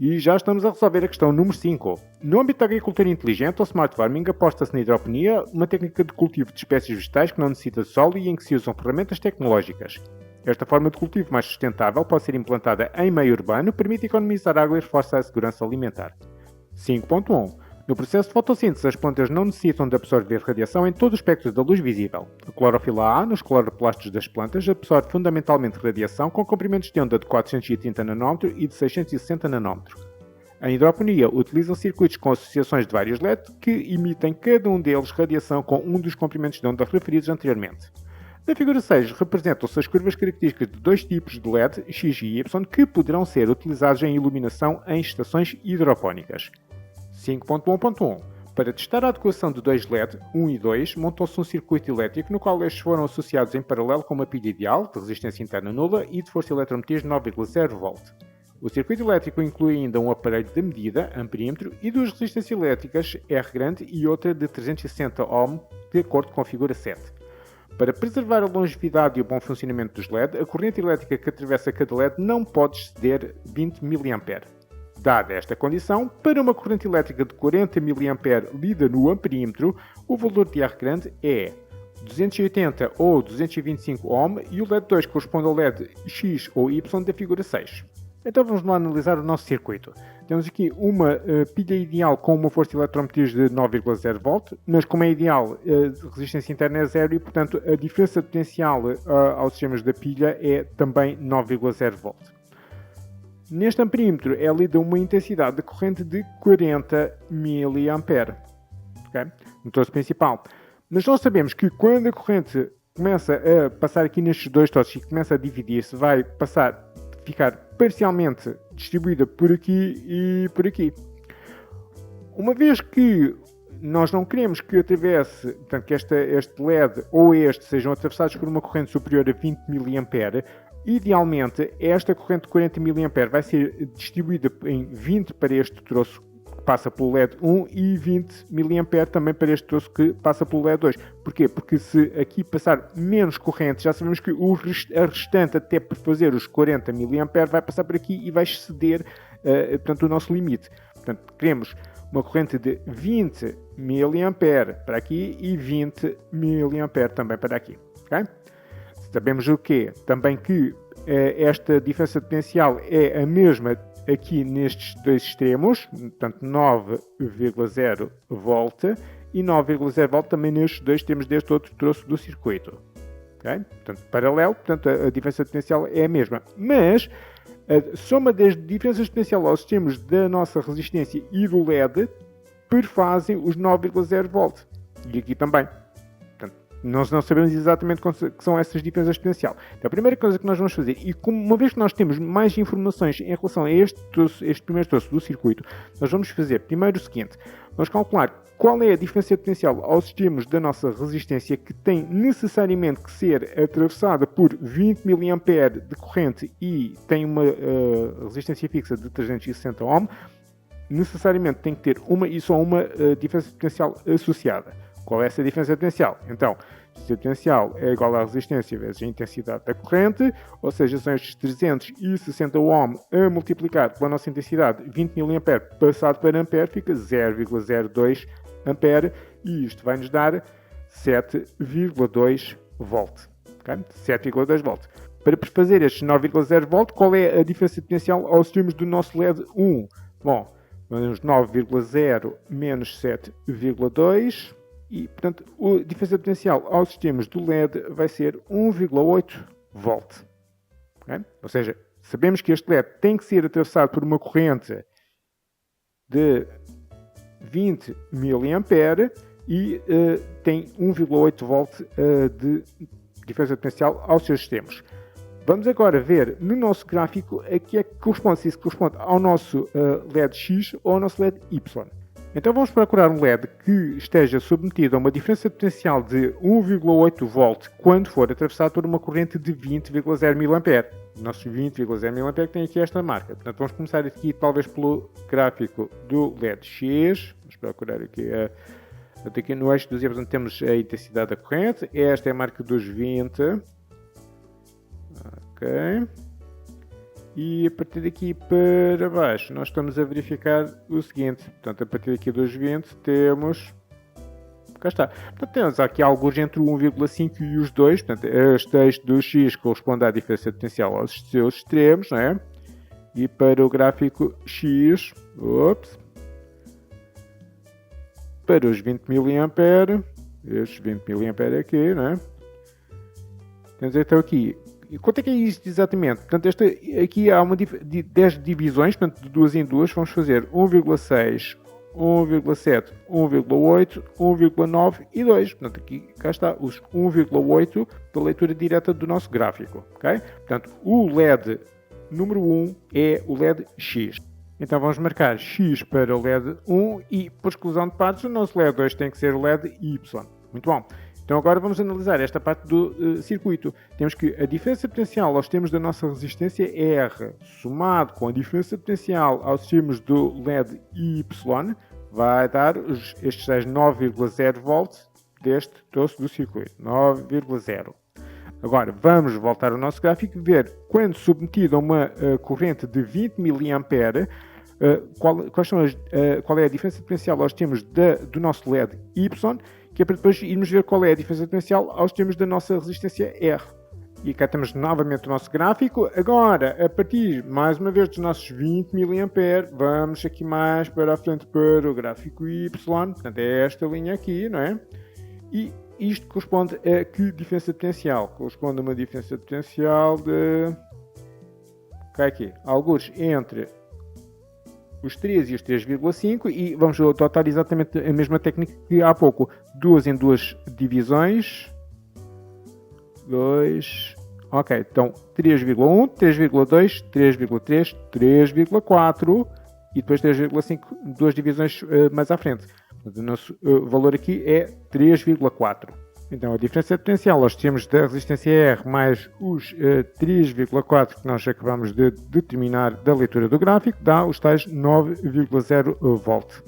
E já estamos a resolver a questão número 5. No âmbito da agricultura inteligente ou smart farming, aposta-se na hidroponia, uma técnica de cultivo de espécies vegetais que não necessita de solo e em que se usam ferramentas tecnológicas. Esta forma de cultivo mais sustentável pode ser implantada em meio urbano, permite economizar água e reforça a segurança alimentar. 5.1. No processo de fotossíntese, as plantas não necessitam de absorver radiação em todo o espectro da luz visível. A clorofila A, nos cloroplastos das plantas, absorve fundamentalmente radiação com comprimentos de onda de 430 nm e de 660 nm. Em hidroponia, utilizam circuitos com associações de vários LED que emitem cada um deles radiação com um dos comprimentos de onda referidos anteriormente. Na figura 6 representam-se as curvas características de dois tipos de LED, X e Y, que poderão ser utilizados em iluminação em estações hidropónicas. 5.1.1. Para testar a adequação de dois LED, 1 e 2, montou-se um circuito elétrico no qual estes foram associados em paralelo com uma pilha ideal, de resistência interna nula e de força eletromotriz de 9,0 V. O circuito elétrico inclui ainda um aparelho de medida, amperímetro, e duas resistências elétricas, R grande e outra de 360 ohm, de acordo com a figura 7. Para preservar a longevidade e o bom funcionamento dos LED, a corrente elétrica que atravessa cada LED não pode exceder 20 mA. Dada esta condição, para uma corrente elétrica de 40 mA lida no amperímetro, o valor de R grande é 280 ou 225 ohm e o LED 2 corresponde ao LED X ou Y da figura 6. Então vamos lá analisar o nosso circuito. Temos aqui uma pilha ideal com uma força eletromotriz de 9,0 V, mas como é ideal, a resistência interna é zero e, portanto, a diferença de potencial aos sistemas da pilha é também 9,0 V. Neste amperímetro é lida uma intensidade de corrente de 40 mA, okay? No troço principal. Mas nós sabemos que quando a corrente começa a passar aqui nestes dois troços e começa a dividir-se, vai ficar parcialmente distribuída por aqui e por aqui. Uma vez que nós não queremos que atravesse, portanto, que este LED ou este sejam atravessados por uma corrente superior a 20 mA, idealmente esta corrente de 40 mA vai ser distribuída em 20 para este troço que passa pelo LED 1 e 20 mA também para este troço que passa pelo LED 2. Porquê? Porque se aqui passar menos corrente, já sabemos que a restante até por fazer os 40 mA vai passar por aqui e vai exceder portanto, o nosso limite. Portanto, queremos uma corrente de 20 mA para aqui e 20 mA também para aqui. Okay? Sabemos o quê? Também que esta diferença de potencial é a mesma aqui nestes dois extremos, portanto 9,0 V e 9,0 V também nestes dois extremos deste outro troço do circuito. Okay? Portanto, paralelo, portanto a diferença de potencial é a mesma. Mas a soma das diferenças de potencial aos extremos da nossa resistência e do LED perfazem os 9,0 V. E aqui também. Nós não sabemos exatamente que são essas diferenças de potencial. Então, a primeira coisa que nós vamos fazer, e uma vez que nós temos mais informações em relação a este primeiro troço do circuito, nós vamos fazer primeiro o seguinte: vamos calcular qual é a diferença de potencial aos extremos da nossa resistência que tem necessariamente que ser atravessada por 20 mA de corrente e tem uma resistência fixa de 360 ohm, necessariamente tem que ter uma e só uma diferença de potencial associada. Qual é essa diferença de potencial? Então, se a potencial é igual à resistência vezes a intensidade da corrente, ou seja, são estes 360 ohm a multiplicar pela nossa intensidade 20 mA passado para ampere, fica 0,02 ampere e isto vai nos dar 7,2 volt. Okay? 7,2 volt. Para fazer estes 9,0 volt, qual é a diferença de potencial aos extremos do nosso LED 1? Bom, vamos 9,0 menos 7,2 e, portanto, a diferença de potencial aos sistemas do LED vai ser 1,8 volt. Okay? Ou seja, sabemos que este LED tem que ser atravessado por uma corrente de 20 mA e tem 1,8 volt de diferença de potencial aos seus sistemas. Vamos agora ver no nosso gráfico a que é que corresponde, se isso corresponde ao nosso LED X ou ao nosso LED Y. Então vamos procurar um LED que esteja submetido a uma diferença de potencial de 1,8 volt quando for atravessado por uma corrente de 20,0 mA. O nosso 20,0 mA tem aqui esta marca. Portanto, vamos começar aqui talvez pelo gráfico do LED X. Vamos procurar aqui aqui no eixo dos Y onde temos a intensidade da corrente. Esta é a marca dos 20. Ok. E a partir daqui para baixo nós estamos a verificar o seguinte. Portanto, a partir daqui dos 20 temos... Cá está. Portanto, temos aqui alguns entre o 1,5 e os 2. Portanto, este eixo do X corresponde à diferença potencial aos seus extremos, não é? E para o gráfico X, para os 20 mA, estes 20 mA aqui, não é? Temos então aqui. E quanto é que é isto exatamente? Portanto, aqui há 10 divisões, portanto, de 2 em 2, vamos fazer 1,6, 1,7, 1,8, 1,9 e 2. Portanto, aqui cá está os 1,8 da leitura direta do nosso gráfico. Okay? Portanto, o LED número 1 é o LED X. Então vamos marcar X para o LED 1 e, por exclusão de partes, o nosso LED 2 tem que ser o LED Y. Muito bom. Então agora vamos analisar esta parte do circuito. Temos que a diferença potencial aos termos da nossa resistência R, somado com a diferença potencial aos termos do LED Y, vai dar estes 9,0 volts deste troço do circuito. 9,0. Agora vamos voltar ao nosso gráfico e ver quando submetido a uma corrente de 20 mA, qual é a diferença potencial aos termos do nosso LED Y, que é para depois irmos ver qual é a diferença potencial aos termos da nossa resistência R. E cá temos novamente o nosso gráfico. Agora, a partir, mais uma vez, dos nossos 20 mA, vamos aqui mais para a frente para o gráfico Y. Portanto, é esta linha aqui, não é? E isto corresponde a que diferença potencial? Corresponde a uma diferença potencial de... cá aqui, alguns entre os 3 e os 3,5 e vamos adotar exatamente a mesma técnica que há pouco. 2 em 2 divisões. 2. Ok, então 3,1, 3,2, 3,3, 3,4 e depois 3,5, duas divisões mais à frente. O nosso valor aqui é 3,4. Então, a diferença potencial aos termos da resistência R mais os 3,4 que nós acabamos de determinar da leitura do gráfico dá os tais 9,0 volt.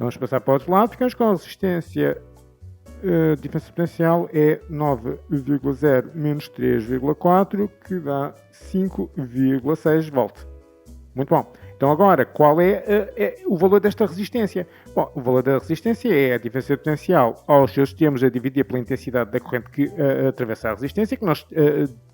Vamos passar para o outro lado. Ficamos com a resistência. A diferença potencial é 9,0 menos 3,4 que dá 5,6 volt. Muito bom. Então agora, qual é o valor desta resistência? Bom, o valor da resistência é a diferença potencial aos seus termos a dividir pela intensidade da corrente que atravessa a resistência, que nós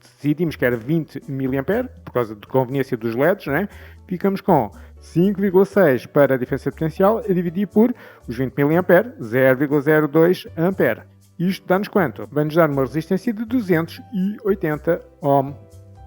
decidimos que era 20 mA, por causa de conveniência dos LEDs, não é? Ficamos com 5,6 para a diferença potencial a dividir por os 20 mA, 0,02 A. Isto dá-nos quanto? Vai-nos dar uma resistência de 280 ohm.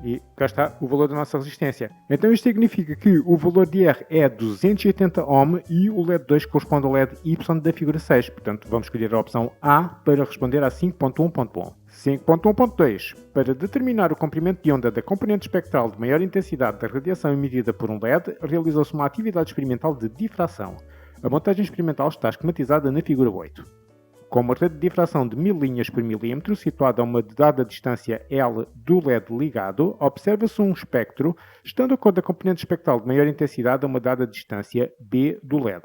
E cá está o valor da nossa resistência. Então isto significa que o valor de R é 280 ohm e o LED 2 corresponde ao LED Y da figura 6. Portanto, vamos escolher a opção A para responder a 5.1.1. 5.1.2. Para determinar o comprimento de onda da componente espectral de maior intensidade da radiação emitida por um LED, realizou-se uma atividade experimental de difração. A montagem experimental está esquematizada na figura 8. Com uma rede de difração de 1000 linhas por milímetro, situada a uma dada distância L do LED ligado, observa-se um espectro, estando a cor da componente espectral de maior intensidade a uma dada distância B do LED.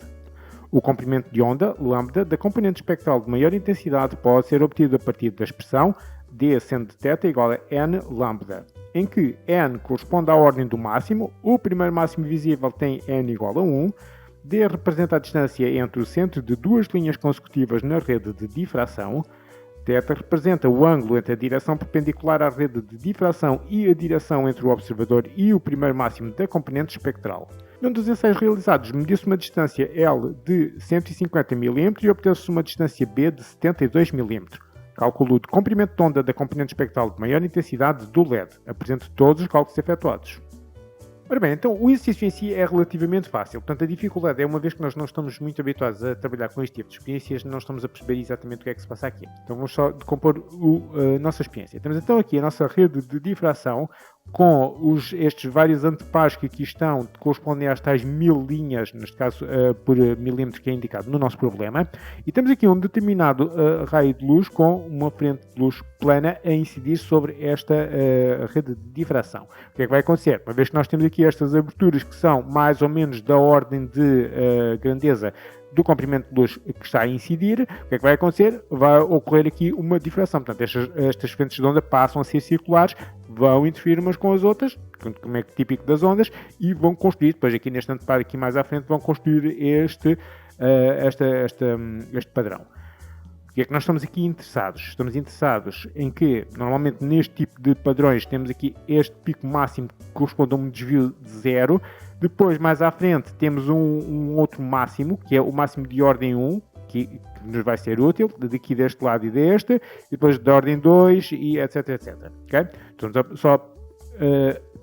O comprimento de onda, lambda, da componente espectral de maior intensidade pode ser obtido a partir da expressão D seno de θ igual a n lambda, em que n corresponde à ordem do máximo, o primeiro máximo visível tem n igual a 1, D representa a distância entre o centro de duas linhas consecutivas na rede de difração. θ representa o ângulo entre a direção perpendicular à rede de difração e a direção entre o observador e o primeiro máximo da componente espectral. Num dos ensaios realizados, mediu-se uma distância L de 150 mm e obteve-se uma distância B de 72 mm. Cálculo de comprimento de onda da componente espectral de maior intensidade do LED. Apresento todos os cálculos efetuados. Ora bem, então o exercício em si é relativamente fácil. Portanto, a dificuldade é, uma vez que nós não estamos muito habituados a trabalhar com este tipo de experiências, não estamos a perceber exatamente o que é que se passa aqui. Então vamos só decompor a nossa experiência. Temos então aqui a nossa rede de difração com estes vários antepares que aqui estão, correspondem às tais 1000 linhas, neste caso por milímetro que é indicado no nosso problema. E temos aqui um determinado raio de luz com uma frente de luz plana a incidir sobre esta rede de difração. O que é que vai acontecer? Uma vez que nós temos aqui estas aberturas que são mais ou menos da ordem de grandeza do comprimento de luz que está a incidir, o que é que vai acontecer? Vai ocorrer aqui uma difração. Portanto, estas frentes de onda passam a ser circulares, vão interferir umas com as outras, como é típico das ondas, e vão construir, depois aqui neste anteparo, aqui mais à frente, vão construir este padrão. O que é que nós estamos aqui interessados? Estamos interessados em que, normalmente neste tipo de padrões, temos aqui este pico máximo que corresponde a um desvio de 0. Depois, mais à frente, temos um outro máximo, que é o máximo de ordem 1, que nos vai ser útil, daqui deste lado e deste, e depois de ordem 2, e etc, etc. Okay? Então, só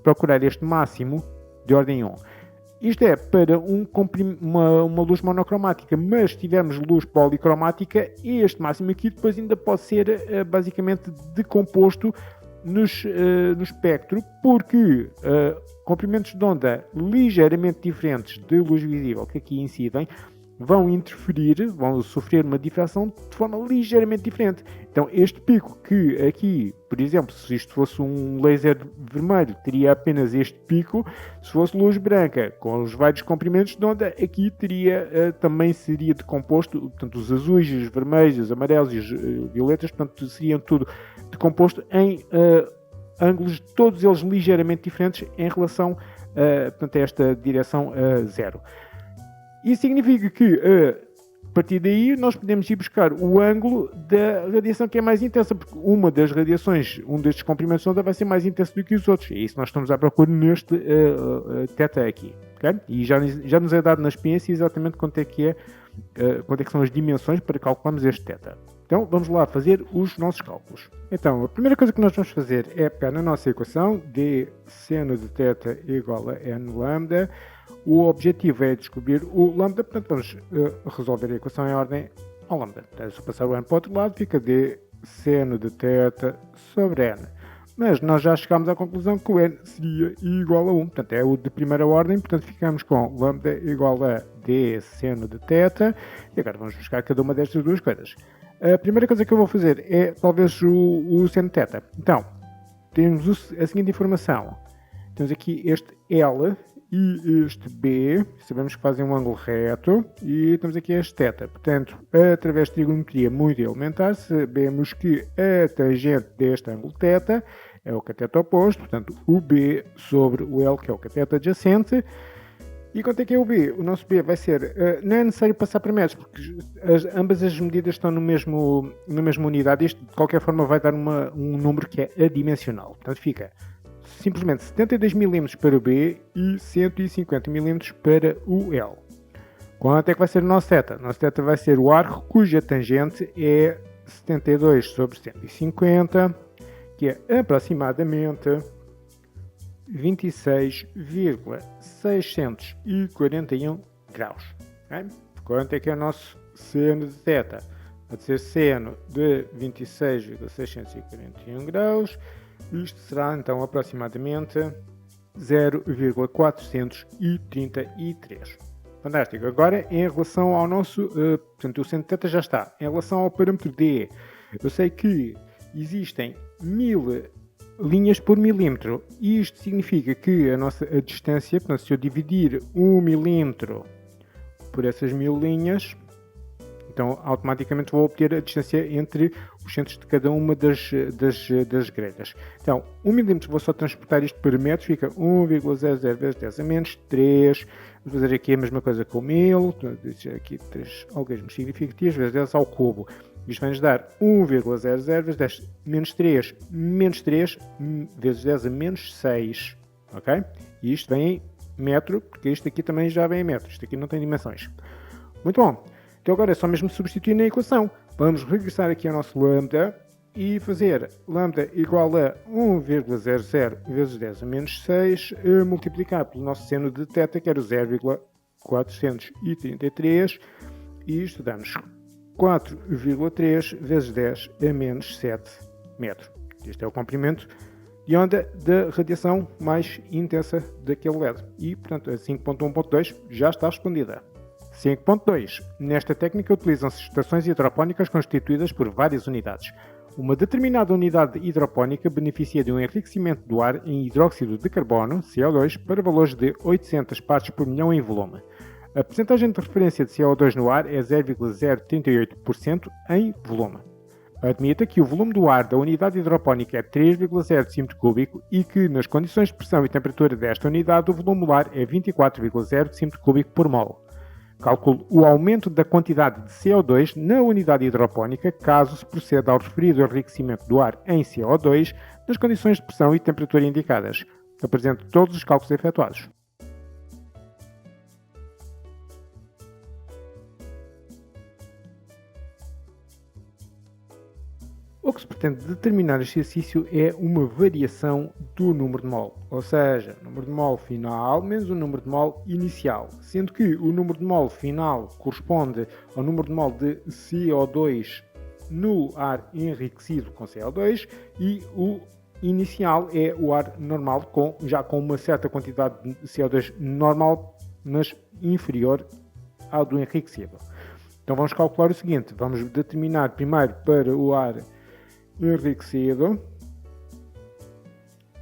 procurar este máximo de ordem 1. Isto é para uma luz monocromática, mas se tivermos luz policromática, este máximo aqui depois ainda pode ser basicamente decomposto no espectro, porque comprimentos de onda ligeiramente diferentes de luz visível que aqui incidem vão interferir, vão sofrer uma difração de forma ligeiramente diferente. Então este pico que aqui, por exemplo, se isto fosse um laser vermelho, teria apenas este pico. Se fosse luz branca, com os vários comprimentos de onda, aqui teria, também seria decomposto, portanto os azuis, os vermelhos, os amarelos e os violetas, portanto seriam tudo decomposto em ângulos, todos eles ligeiramente diferentes em relação portanto, a esta direção 0. Isso significa que, a partir daí, nós podemos ir buscar o ângulo da radiação que é mais intensa, porque uma das radiações, um destes comprimentos de onda vai ser mais intenso do que os outros. É isso que nós estamos à procura neste θ aqui. Okay? E já nos é dado na experiência exatamente quanto é que são as dimensões para calcularmos este θ. Então, vamos lá fazer os nossos cálculos. Então, a primeira coisa que nós vamos fazer é pegar na nossa equação d seno de θ igual a n lambda. O objetivo é descobrir o lambda, portanto vamos resolver a equação em ordem ao lambda. Então, se passar o n para o outro lado, fica d seno de θ sobre n. Mas nós já chegámos à conclusão que o n seria igual a 1, portanto é o de primeira ordem, portanto ficamos com lambda igual a d seno de θ. E agora vamos buscar cada uma destas duas coisas. A primeira coisa que eu vou fazer é talvez o seno de θ. Então, temos a seguinte informação. Temos aqui este L e este B, sabemos que fazem um ângulo reto, e temos aqui este θ. Portanto, através de trigonometria muito elementar, sabemos que a tangente deste ângulo θ é o cateto oposto, portanto, o B sobre o L, que é o cateto adjacente. E quanto é que é o B? O nosso B vai ser... não é necessário passar para metros, porque ambas as medidas estão na mesma unidade. Isto, de qualquer forma, vai dar um número que é adimensional. Portanto, fica simplesmente 72 mm para o B e 150 mm para o L. Quanto é que vai ser o nosso θ? O nosso θ vai ser o arco cuja tangente é 72 sobre 150, que é aproximadamente 26,641 graus. Okay? Quanto é que é o nosso seno de θ? Pode ser seno de 26,641 graus. Isto será então aproximadamente 0,433. Fantástico. Agora, em relação ao nosso... portanto, o seno de θ já está. Em relação ao parâmetro D, eu sei que existem 1000 linhas por milímetro. E isto significa que a distância, portanto, se eu dividir 1 milímetro por essas 1000 linhas, então automaticamente vou obter a distância entre os centros de cada uma das grelhas. Então, 1 milímetro, vou só transportar isto para metros, fica 1,00 vezes 10 a menos 3. Vou fazer aqui a mesma coisa com 1000, deixar aqui 3 algarismos significativos, vezes 10 ao cubo. Isto vai nos dar 1,00 vezes 10 menos 3 vezes 10 a menos 6. Ok? E isto vem em metro, porque isto aqui também já vem em metro. Isto aqui não tem dimensões. Muito bom. Então agora é só mesmo substituir na equação. Vamos regressar aqui ao nosso lambda e fazer lambda igual a 1,00 vezes 10 a menos 6 multiplicar pelo nosso seno de θ, que era 0,433. E isto dá-nos 4,3 vezes 10 a menos 7 metros. Este é o comprimento de onda da radiação mais intensa daquele LED. E, portanto, a 5.1.2 já está respondida. 5.2. Nesta técnica utilizam-se estações hidropónicas constituídas por várias unidades. Uma determinada unidade hidropónica beneficia de um enriquecimento do ar em hidróxido de carbono, CO2, para valores de 800 partes por milhão em volume. A percentagem de referência de CO2 no ar é 0,038% em volume. Admita que o volume do ar da unidade hidropónica é 3,0 cm3 e que, nas condições de pressão e temperatura desta unidade, o volume molar é 24,0 cm3 por mol. Calcule o aumento da quantidade de CO2 na unidade hidropónica caso se proceda ao referido enriquecimento do ar em CO2 nas condições de pressão e temperatura indicadas. Apresente todos os cálculos efetuados. O que se pretende determinar neste exercício é uma variação do número de mol, ou seja, o número de mol final menos o número de mol inicial, sendo que o número de mol final corresponde ao número de mol de CO2 no ar enriquecido com CO2 e o inicial é o ar normal, já com uma certa quantidade de CO2 normal, mas inferior ao do enriquecido. Então vamos calcular o seguinte, vamos determinar primeiro para o ar enriquecido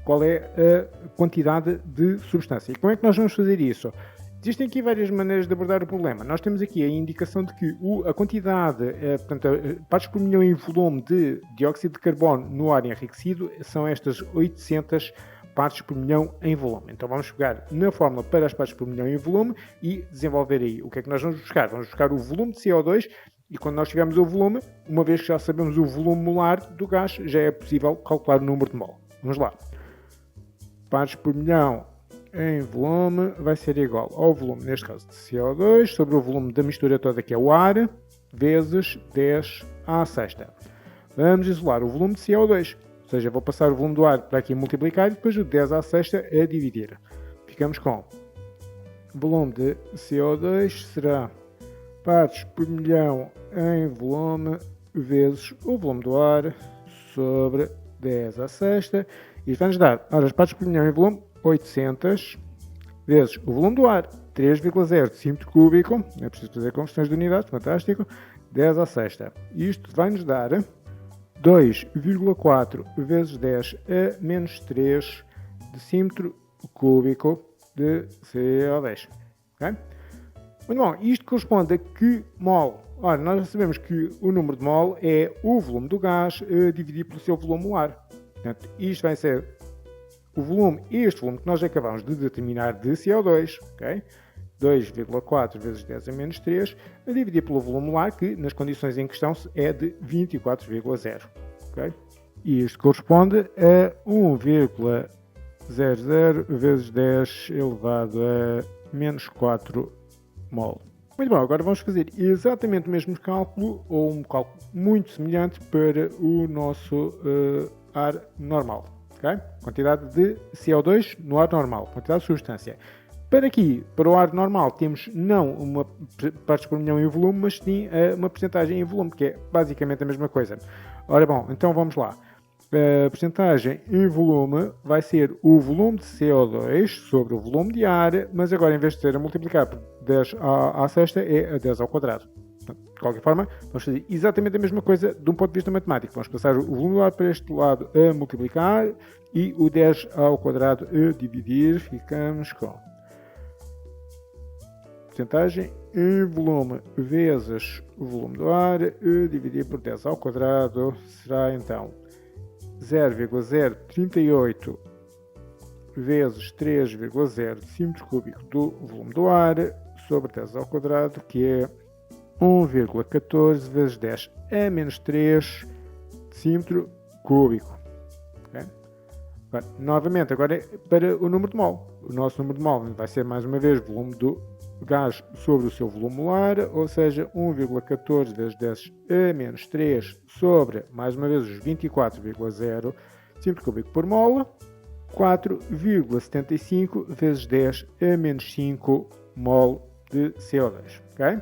qual é a quantidade de substância. E como é que nós vamos fazer isso? Existem aqui várias maneiras de abordar o problema. Nós temos aqui a indicação de que a quantidade, portanto, partes por milhão em volume de dióxido de carbono no ar enriquecido são estas 800 partes por milhão em volume. Então vamos pegar na fórmula para as partes por milhão em volume e desenvolver aí. O que é que nós vamos buscar? Vamos buscar o volume de CO2 e quando nós tivermos o volume, uma vez que já sabemos o volume molar do gás, já é possível calcular o número de mol. Vamos lá. Partes por milhão em volume vai ser igual ao volume, neste caso, de CO2, sobre o volume da mistura toda que é o ar, vezes 10 à sexta. Vamos isolar o volume de CO2, ou seja, vou passar o volume do ar para aqui multiplicar e depois o 10 à sexta a dividir. Ficamos com o volume de CO2 será partes por milhão em volume vezes o volume do ar sobre 10 à sexta. Isto vai nos dar, as partes por milhão em volume, 800, vezes o volume do ar, 3,0 cm3, é preciso fazer conversões de unidades, fantástico, 10 à sexta. Isto vai nos dar 2,4 vezes 10 a menos 3 decímetro cúbico de CO2. Okay? Muito bom, isto corresponde a que mol? Ora, nós já sabemos que o número de mol é o volume do gás dividido pelo seu volume molar. Portanto, isto vai ser o volume, este volume que nós acabamos de determinar de CO2, okay? 2,4 vezes 10 a menos 3, a dividir pelo volume molar, que nas condições em questão é de 24,0. Okay? E isto corresponde a 1,00 vezes 10 elevado a menos 4 mol. Muito bom, agora vamos fazer exatamente o mesmo cálculo, ou um cálculo muito semelhante para o nosso ar normal. Okay? Quantidade de CO2 no ar normal, quantidade de substância. Para o ar normal, temos não uma partes por milhão em volume, mas sim uma percentagem em volume, que é basicamente a mesma coisa. Ora bom, então vamos lá. A percentagem em volume vai ser o volume de CO2 sobre o volume de ar, mas agora em vez de ser a multiplicar por 10 à sexta, é a 10 ao quadrado. De qualquer forma, vamos fazer exatamente a mesma coisa de um ponto de vista matemático. Vamos passar o volume do ar para este lado a multiplicar e o 10 ao quadrado a dividir. Ficamos com porcentagem em volume vezes o volume do ar a dividir por 10 ao quadrado será então 0,038 vezes 3,0 decímetro cúbico do volume do ar sobre 10 ao quadrado, que é 1,14 vezes 10 a menos 3 decímetro cúbico. Okay? Novamente, agora para o número de mol. O nosso número de mol vai ser mais uma vez o volume do gás sobre o seu volume molar, ou seja, 1,14 vezes 10 a menos 3 sobre, mais uma vez, os 24,0 cm3 por mol, 4,75 vezes 10 a menos 5 mol de CO2. Okay?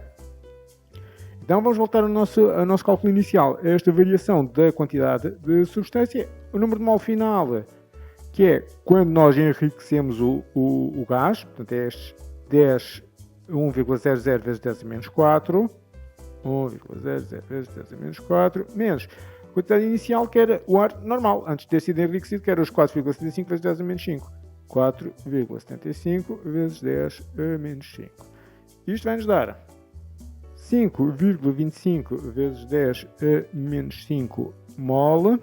Então vamos voltar ao nosso cálculo inicial. Esta variação da quantidade de substância, o número de mol final, que é quando nós enriquecemos o gás, portanto é estes 10, 1,00 vezes 10 a menos 4, 1,00 vezes 10 a menos 4, menos a quantidade inicial que era o ar normal, antes de ter sido enriquecido, que era os 4,75 vezes 10 a menos 5. 4,75 vezes 10 a menos 5. Isto vai nos dar 5,25 vezes 10 a menos 5 mol.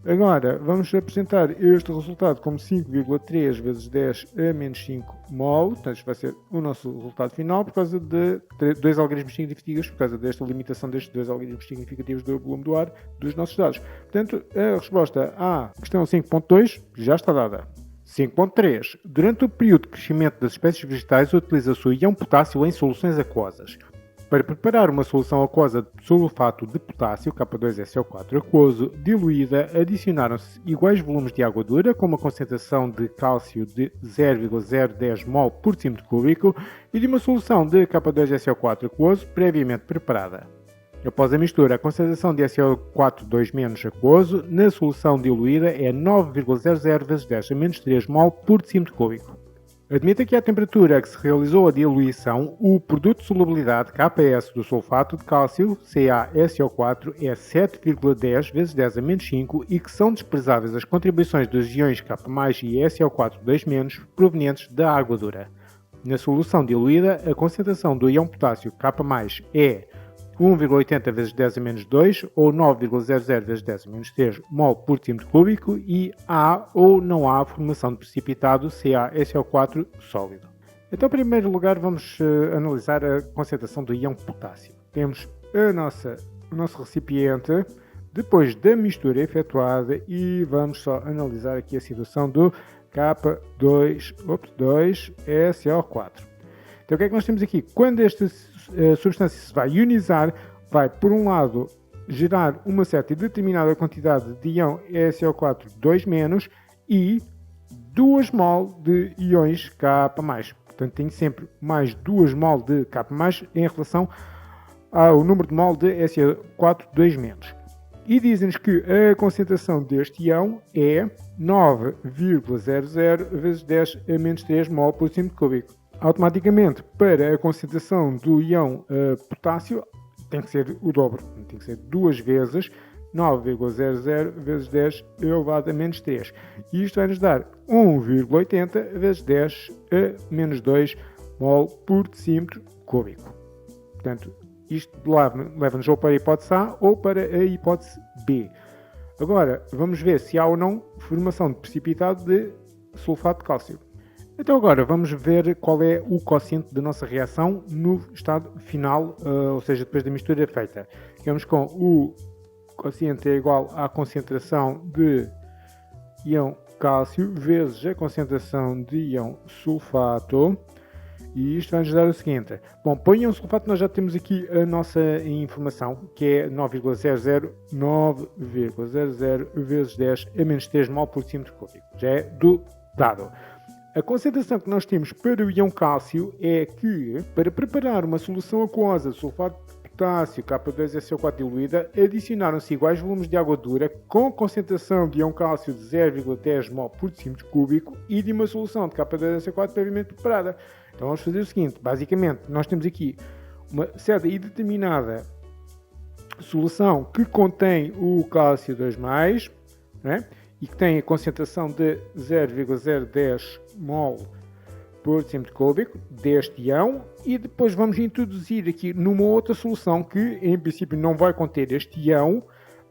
Agora, vamos apresentar este resultado como 5,3 vezes 10 a menos 5 mol. Portanto, isto vai ser o nosso resultado final por causa de dois algarismos significativos, por causa desta limitação destes dois algarismos significativos do volume do ar dos nossos dados. Portanto, a resposta à questão 5.2 já está dada. 5.3. Durante o período de crescimento das espécies vegetais, utiliza-se o íon potássio em soluções aquosas. Para preparar uma solução aquosa de sulfato de potássio, K2SO4 aquoso, diluída, adicionaram-se iguais volumes de água dura, com uma concentração de cálcio de 0,010 mol por centímetro cúbico, e de uma solução de K2SO4 aquoso previamente preparada. Após a mistura, a concentração de SO4 2- aquoso na solução diluída é 9,00 vezes 10 a menos 3 mol por centímetro cúbico. Admita que à temperatura a que se realizou a diluição, o produto de solubilidade KS do sulfato de cálcio, CaSO4, é 7,10 vezes 10 a menos 5 e que são desprezáveis as contribuições dos íons K+, e SO4 2- provenientes da água dura. Na solução diluída, a concentração do íon potássio K+ é 1,80 vezes 10 a menos 2 ou 9,00 vezes 10 a menos 3 mol por centímetro cúbico e há ou não há formação de precipitado CaSO4 sólido. Então, em primeiro lugar, vamos analisar a concentração do íon potássio. Temos o nosso recipiente, depois da mistura efetuada, e vamos só analisar aqui a situação do K2SO4. Então, o que é que nós temos aqui? Quando esta substância se vai ionizar, vai, por um lado, gerar uma certa e determinada quantidade de íon SO4 2- e 2 mol de íons K+. Portanto, tem sempre mais 2 mol de K+, em relação ao número de mol de SO4 2-. E dizem-nos que a concentração deste íon é 9,00 vezes 10 a menos 3 mol por centímetro cúbico. Automaticamente, para a concentração do íon potássio, tem que ser o dobro, tem que ser 2 vezes 9,00 vezes 10 elevado a menos 3. E isto vai nos dar 1,80 vezes 10 a menos 2 mol por decímetro cúbico. Portanto, isto leva-nos ou para a hipótese A ou para a hipótese B. Agora, vamos ver se há ou não formação de precipitado de sulfato de cálcio. Então agora vamos ver qual é o quociente da nossa reação no estado final, ou seja, depois da mistura feita. Ficamos com o quociente é igual à concentração de íon cálcio vezes a concentração de íon sulfato. E isto vai nos dar o seguinte. Bom, para o íon sulfato nós já temos aqui a nossa informação, que é 9,00 vezes 10 a menos 3 mol por centímetro cúbico. Já é do dado. A concentração que nós temos para o íon cálcio é que, para preparar uma solução aquosa de sulfato de potássio K2SO4 diluída, adicionaram-se iguais volumes de água dura com concentração de íon cálcio de 0,10 mol por decímetro cúbico e de uma solução de K2SO4 previamente preparada. Então vamos fazer o seguinte, basicamente nós temos aqui uma certa e determinada solução que contém o cálcio 2+, né? E que tem a concentração de 0,010 mol por decímetro cúbico deste íon, e depois vamos introduzir aqui numa outra solução que em princípio não vai conter este íon,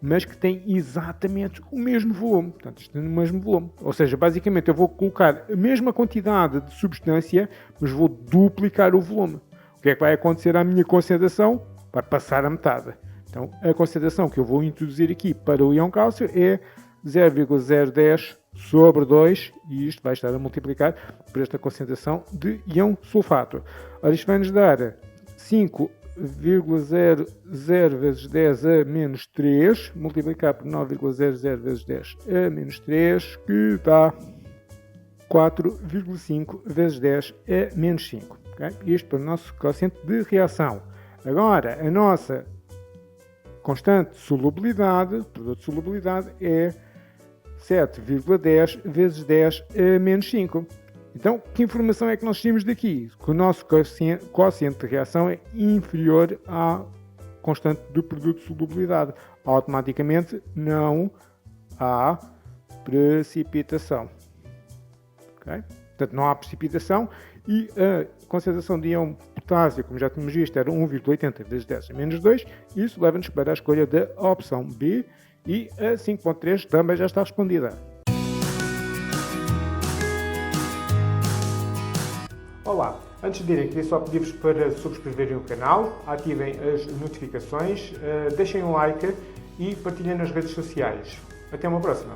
mas que tem exatamente o mesmo volume. Portanto, isto é no mesmo volume. Ou seja, basicamente eu vou colocar a mesma quantidade de substância, mas vou duplicar o volume. O que é que vai acontecer à minha concentração? Vai passar a metade. Então, a concentração que eu vou introduzir aqui para o íon cálcio é 0,010 sobre 2, e isto vai estar a multiplicar por esta concentração de íon sulfato. Ora, isto vai nos dar 5,00 vezes 10 a menos 3, multiplicar por 9,00 vezes 10 a menos 3, que dá 4,5 vezes 10 a menos 5. Okay? Isto para o nosso quociente de reação. Agora, a nossa constante de solubilidade, produto de solubilidade, é 7,10 vezes 10 a menos 5. Então, que informação é que nós temos daqui? Que o nosso quociente de reação é inferior à constante do produto de solubilidade. Automaticamente não há precipitação. Okay? Portanto, não há precipitação e a concentração de íon potássio, como já tínhamos visto, era 1,80 vezes 10 a menos 2. Isso leva-nos para a escolha da opção B e a 5.3 também já está respondida. Olá, antes de irem, queria só pedir-vos para subscreverem o canal, ativem as notificações, deixem um like e partilhem nas redes sociais. Até uma próxima!